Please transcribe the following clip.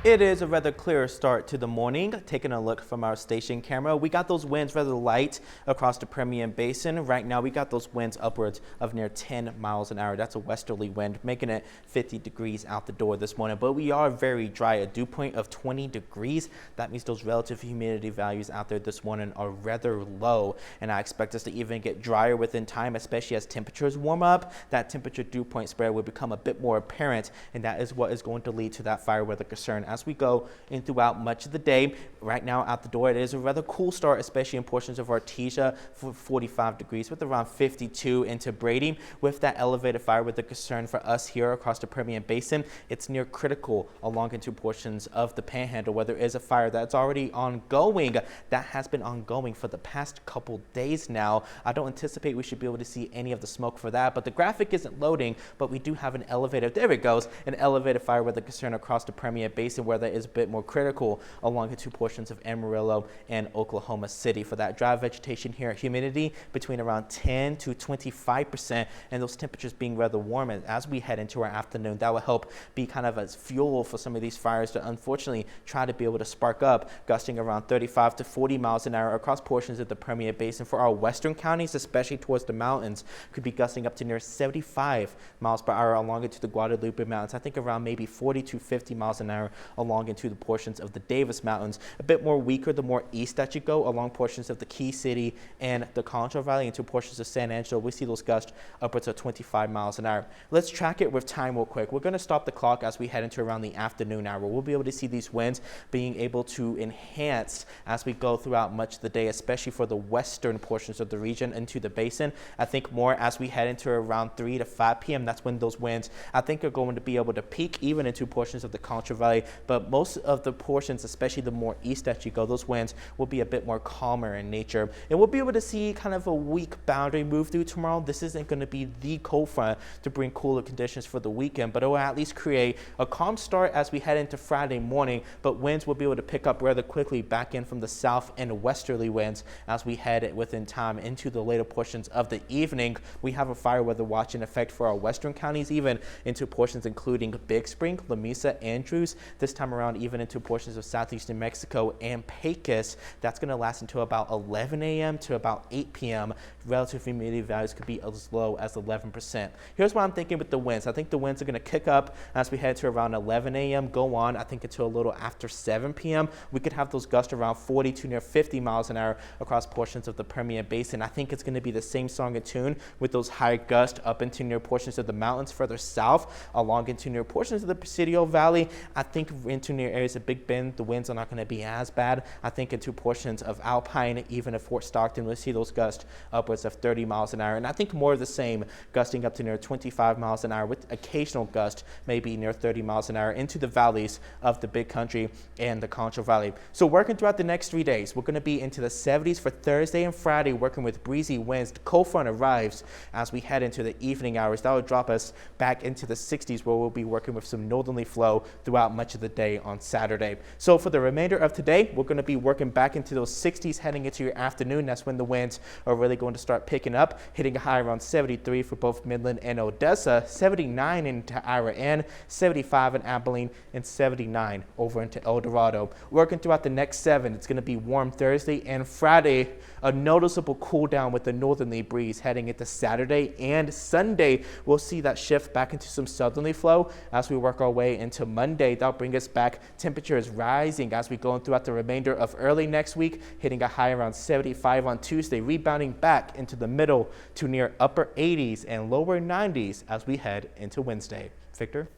It is a rather clear start to the morning. Taking a look from our station camera, we got those winds rather light across the Permian Basin. Right now, we got those winds upwards of near 10 miles an hour. That's a westerly wind, making it 50 degrees out the door this morning. But we are very dry. A dew point of 20 degrees. That means those relative humidity values out there this morning are rather low. And I expect us to even get drier within time, especially as temperatures warm up. That temperature dew point spread will become a bit more apparent, and that is what is going to lead to that fire weather concern as we go in throughout much of the day. Right now out the door, it is a rather cool start, especially in portions of Artesia for 45 degrees with around 52 into Brady. With that elevated fire weather concern for us here across the Permian Basin, it's near critical along into portions of the Panhandle where there is a fire that's already ongoing. That has been ongoing for the past couple days now. I don't anticipate we should be able to see any of the smoke for that, but the graphic isn't loading. But we do have an elevated, there it goes, an elevated fire weather concern across the Permian Basin where that is a bit more critical along the two portions of Amarillo and Oklahoma City. For that dry vegetation here, humidity between around 10 to 25%, and those temperatures being rather warm as we head into our afternoon. That will help be kind of as fuel for some of these fires to unfortunately try to be able to spark up, gusting around 35 to 40 miles an hour across portions of the Permian Basin. For our western counties, especially towards the mountains, could be gusting up to near 75 miles per hour along into the Guadalupe Mountains. I think around maybe 40 to 50 miles an hour along into the portions of the Davis Mountains. A bit more weaker the more east that you go along portions of the Key City and the Concho Valley into portions of San Angelo. We see those gusts upwards of 25 miles an hour. Let's track it with time real quick. We're going to stop the clock as we head into around the afternoon hour. We'll be able to see these winds being able to enhance as we go throughout much of the day, especially for the western portions of the region into the basin. I think more as we head into around 3 to 5 p.m. That's when those winds, I think, are going to be able to peak even into portions of the Concho Valley. But most of the portions, especially the more east that you go, those winds will be a bit more calmer in nature. And we'll be able to see kind of a weak boundary move through tomorrow. This isn't going to be the cold front to bring cooler conditions for the weekend, but it will at least create a calm start as we head into Friday morning. But winds will be able to pick up rather quickly back in from the south and westerly winds as we head within time into the later portions of the evening. We have a fire weather watch in effect for our western counties, even into portions including Big Spring, Lamesa, Andrews. This time around, even into portions of southeastern Mexico and Pecos. That's going to last until about 11 a.m. to about 8 p.m. Relative humidity values could be as low as 11%. Here's what I'm thinking with the winds. I think the winds are going to kick up as we head to around 11 a.m. Go on, I think, until a little after 7 p.m. We could have those gusts around 40 to near 50 miles an hour across portions of the Permian Basin. I think it's going to be the same song and tune with those high gusts up into near portions of the mountains further south, along into near portions of the Presidio Valley. I think into near areas of Big Bend, the winds are not going to be as bad. I think into portions of Alpine, even at Fort Stockton, we'll see those gusts upwards of 30 miles an hour. And I think more of the same, gusting up to near 25 miles an hour with occasional gust, maybe near 30 miles an hour into the valleys of the Big Country and the Concho Valley. So working throughout the next 3 days, we're going to be into the 70s for Thursday and Friday, working with breezy winds. The cold front arrives as we head into the evening hours. That will drop us back into the 60s, where we'll be working with some northerly flow throughout much of the day on Saturday. So for the remainder of today, we're going to be working back into those 60s heading into your afternoon. That's when the winds are really going to start picking up, hitting a high around 73 for both Midland and Odessa, 79 into Ira, 75 in Abilene, and 79 over into El Dorado. Working throughout the next 7, it's going to be warm Thursday and Friday. A noticeable cool down with the northerly breeze heading into Saturday and Sunday. We'll see that shift back into some southerly flow as we work our way into Monday. That'll bring us back. Temperatures rising as we go throughout the remainder of early next week, hitting a high around 75 on Tuesday, rebounding back into the middle to near upper 80s and lower 90s as we head into Wednesday. Victor?